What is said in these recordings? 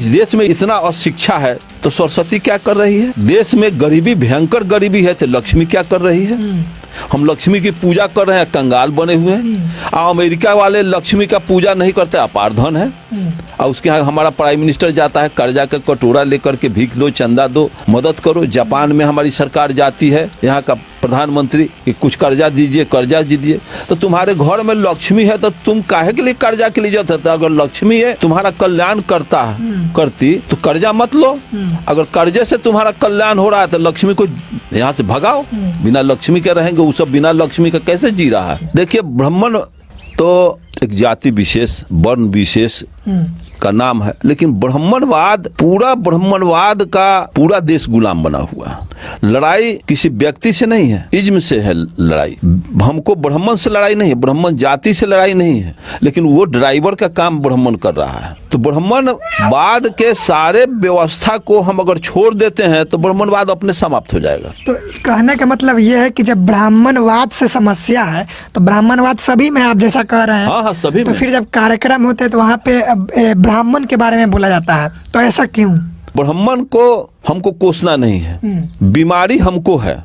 इस देश में इतना अशिक्षा है तो सरस्वती क्या कर रही है? देश में गरीबी, भयंकर गरीबी है तो लक्ष्मी क्या कर रही है? हम लक्ष्मी की पूजा कर रहे हैं, कंगाल बने हुए हैं। और अमेरिका वाले लक्ष्मी का पूजा नहीं करते, अपार धन है। और उसके यहाँ हमारा प्राइम मिनिस्टर जाता है कर्जा का कटोरा लेकर के, भीख दो, चंदा दो, मदद करो। जापान में हमारी सरकार जाती है, यहाँ का प्रधानमंत्री कि कुछ कर्जा दीजिए, कर्जा दीजिए। तो तुम्हारे घर में लक्ष्मी है तो तुम काहे के लिए कर्जा के लिए जाते? अगर लक्ष्मी है तुम्हारा कल्याण करती तो कर्जा मत लो। अगर कर्जे से तुम्हारा कल्याण हो रहा है तो लक्ष्मी को यहाँ से भगाओ। बिना लक्ष्मी के रहेंगे, वो सब बिना लक्ष्मी का कैसे जी रहा है? देखिए, ब्राह्मण तो एक जाति विशेष, वर्ण विशेष का नाम है, लेकिन ब्राह्मणवाद, पूरा ब्राह्मणवाद का पूरा देश गुलाम बना हुआ है। लड़ाई किसी व्यक्ति से नहीं है, इज्म से है लड़ाई। हमको ब्राह्मण से लड़ाई नहीं है, ब्राह्मण जाति से लड़ाई नहीं है, लेकिन वो ड्राइवर का काम ब्राह्मण कर रहा है। तो ब्राह्मणवाद के सारे व्यवस्था को हम अगर छोड़ देते हैं तो ब्राह्मणवाद अपने समाप्त हो जाएगा। तो कहने का मतलब ये है कि जब ब्राह्मणवाद से समस्या है तो ब्राह्मणवाद सभी में, आप जैसा कह रहे हैं। हाँ, सभी तो में। फिर जब कार्यक्रम होते हैं तो वहाँ पे ब्राह्मण के बारे में बोला जाता है, तो ऐसा क्यों? ब्राह्मण को हमको कोसना नहीं है, बीमारी हमको है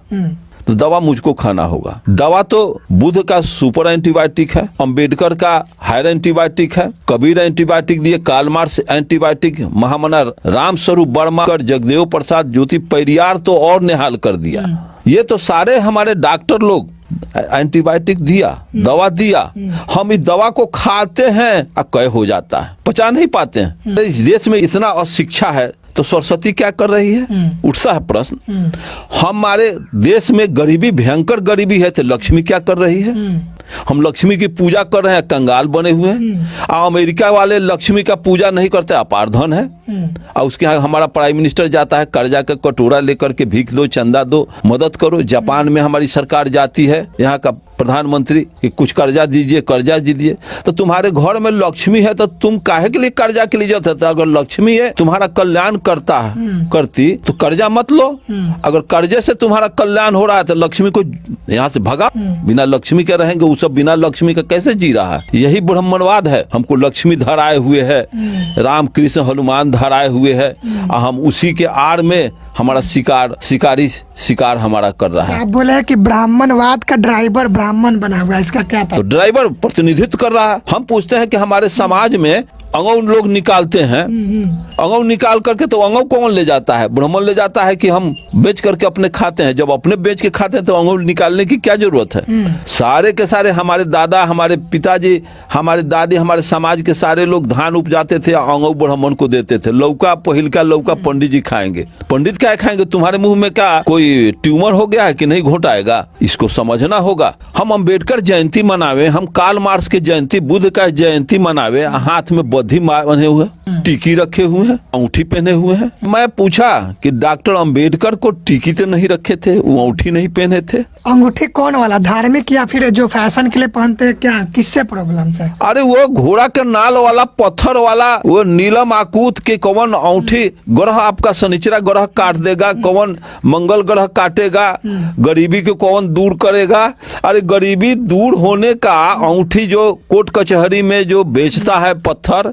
तो दवा मुझको खाना होगा। दवा तो बुद्ध का सुपर एंटीबायोटिक है, अंबेडकर का हायर एंटीबायोटिक है, कबीर एंटीबायोटिक दिए, कार्ल मार्क्स एंटीबायोटिक, महामना राम स्वरूप वर्मा, जगदेव प्रसाद, ज्योति परियार तो और निहाल कर दिया। ये तो सारे हमारे डॉक्टर लोग एंटीबायोटिक दिया, दवा दिया, हम इस दवा को खाते हैं और कय हो जाता है, पचा नहीं पाते हैं। इस देश में इतना अशिक्षा है तो सरस्वती क्या कर रही है? उठता है प्रश्न। हमारे देश में गरीबी, भयंकर गरीबी है तो लक्ष्मी क्या कर रही है? हम लक्ष्मी की पूजा कर रहे हैं, कंगाल बने हुए हैं। और अमेरिका वाले लक्ष्मी का पूजा नहीं करते, अपार धन है। और उसके यहाँ हमारा प्राइम मिनिस्टर जाता है कर्जा का कटोरा लेकर के, भीख दो, चंदा दो, मदद करो। जापान में हमारी सरकार जाती है, यहाँ का प्रधानमंत्री कि कुछ कर्जा दीजिए, कर्जा दीजिए। तो तुम्हारे घर में लक्ष्मी है तो तुम काहे के लिए कर्जा के लिए जाते? अगर लक्ष्मी है तुम्हारा कल्याण करती तो कर्जा मत लो। अगर कर्जे से तुम्हारा कल्याण हो रहा है तो लक्ष्मी को यहाँ से भगाओ। बिना लक्ष्मी के रहेंगे, वो सब बिना लक्ष्मी का कैसे जी रहा है? यही ब्राह्मणवाद है। हमको लक्ष्मी धराए हुए है, राम कृष्ण हनुमान धराए हुए है, और हम उसी के आड़ में हमारा शिकार हमारा कर रहा है। आप बोले हैं कि ब्राह्मणवाद का ड्राइवर ब्राह्मण बना हुआ है, इसका क्या था? तो ड्राइवर प्रतिनिधित्व कर रहा है। हम पूछते हैं कि हमारे समाज में अंगौ लोग निकालते हैं, अंगौ निकाल करके तो अंगौ कौन ले जाता है? ब्राह्मण ले जाता है कि हम बेच करके अपने खाते हैं। जब अपने बेच के खाते हैं तो अंगौ निकालने की क्या जरूरत है? सारे के सारे हमारे दादा, हमारे पिताजी, हमारे दादी, हमारे समाज के सारे लोग धान उपजाते थे, अंगौ ब्राह्मण को देते थे। लौका, पहिलका लौका पंडित जी खाएंगे। पंडित क्या खाएंगे? तुम्हारे मुंह में क्या कोई ट्यूमर हो गया है कि नहीं घोटाएगा? इसको समझना होगा। हम अंबेडकर जयंती मनावे, हम कार्ल मार्क्स की जयंती, बुद्ध का जयंती मनावे, हाथ में बद्धी बने हुए, टीकी रखे हुए हैं, अंगूठी पहने हुए हैं। मैं पूछा कि डॉक्टर अंबेडकर को टीकी तो नहीं रखे थे, वो अंगूठी नहीं पहने थे? अंगूठी कौन वाला, धार्मिक या फिर जो फैशन के लिए पहनते हैं? क्या, किससे प्रॉब्लम है? अरे वो घोड़ा के नाल वाला, पत्थर वाला, वो नीलम आकूत के कौन अंगूठी? ग्रह आपका शनिचरा ग्रह काट देगा, कौन मंगल ग्रह काटेगा, गरीबी को कौन दूर करेगा? अरे गरीबी दूर होने का अंगूठी जो कोर्ट कचहरी में जो बेचता है पत्थर,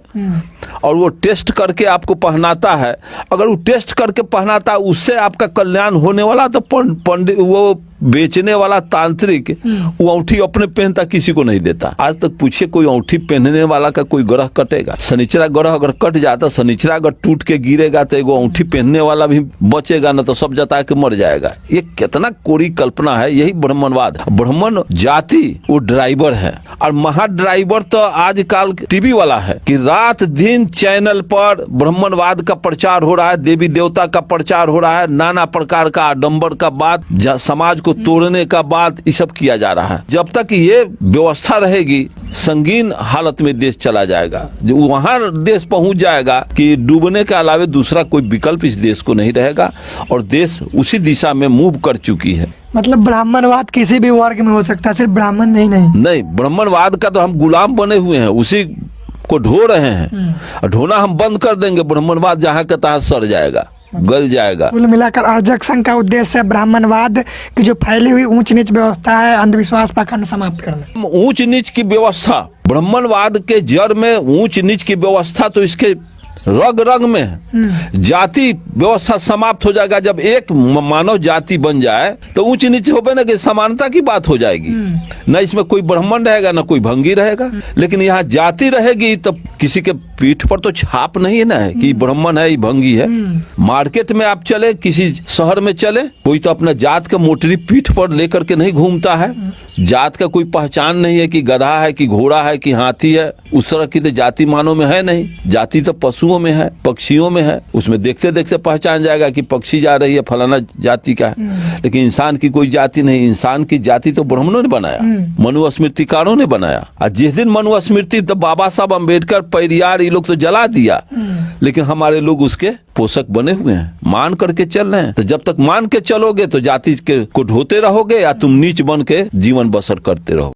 और वो टेस्ट करके आपको पहनाता है, अगर वो टेस्ट करके पहनाता है उससे आपका कल्याण होने वाला, तो पंडित, वो बेचने वाला तांत्रिक, वो अंगूठी अपने पहनता, किसी को नहीं देता। आज तक पूछिए कोई अंगूठी पहनने वाला का कोई ग्रह कटेगा? शनिचरा ग्रह अगर कट जाता, शनिचरा अगर टूट के गिरेगा तो एगो अंगूठी पहनने वाला भी बचेगा ना, तो सब जता के मर जाएगा। ये कितना कोरी कल्पना है। यही ब्राह्मणवाद। ब्राह्मण जाति वो ड्राइवर है, और महा ड्राइवर तो आजकल टीवी वाला है कि रात दिन चैनल पर ब्राह्मणवाद का प्रचार हो रहा है, देवी देवता का प्रचार हो रहा है, नाना प्रकार का आडंबर का बात, समाज को तोड़ने का बात, ये सब किया जा रहा है। जब तक ये व्यवस्था रहेगी, संगीन हालत में देश चला जाएगा। जो वहां देश पहुंच जाएगा कि डूबने के अलावा दूसरा कोई विकल्प इस देश को नहीं रहेगा, और देश उसी दिशा में मूव कर चुकी है। मतलब ब्राह्मणवाद किसी भी वर्ग में हो सकता है, सिर्फ ब्राह्मण नहीं। ब्राह्मणवाद का तो हम गुलाम बने हुए हैं, उसी को ढो रहे हैं। ढोना हम बंद कर देंगे, ब्राह्मणवाद जहाँ का तहाँ सड़ जाएगा, गल जाएगा। कुल मिलाकर अर्जक संघ का उद्देश्य है ब्राह्मणवाद की जो फैली हुई ऊंच नीच व्यवस्था है, अंधविश्वास पाखंड समाप्त करना। ऊंच नीच की व्यवस्था, ब्राह्मणवाद के जड़ में ऊंच नीच की व्यवस्था तो इसके रग रग में है। जाति व्यवस्था समाप्त हो जाएगा जब एक मानव जाति बन जाए, तो ऊंच नीच होवे ना कि समानता की बात हो जाएगी। न इसमें कोई ब्राह्मण रहेगा न कोई भंगी रहेगा। लेकिन यहाँ जाति रहेगी तब किसी के पीठ पर तो छाप नहीं है ना है कि ब्राह्मण है, ये भंगी है। मार्केट में आप चले, किसी शहर में चले, कोई तो अपना जात का मोटरी पीठ पर लेकर के नहीं घूमता है। जात का कोई पहचान नहीं है कि गधा है कि घोड़ा है कि हाथी है। उस तरह की तो जाति मानव में है नहीं। जाति तो पशुओं में है, पक्षियों में है। उसमें देखते देखते पहचान जाएगा कि पक्षी जा रही है फलाना जाति का है। लेकिन इंसान की कोई जाति नहीं। इंसान की जाति तो ब्राह्मणों ने बनाया, मनुस्मृतिकारों ने बनाया। और जिस दिन मनुस्मृति तो बाबा साहब अम्बेडकर, पेरियार, ये लोग तो जला दिया, लेकिन हमारे लोग उसके पोषक बने हुए हैं, मान करके चल रहे हैं। तो जब तक मान के चलोगे तो जाति के को ढोते रहोगे या तुम नीच बन के जीवन बसर करते रहो।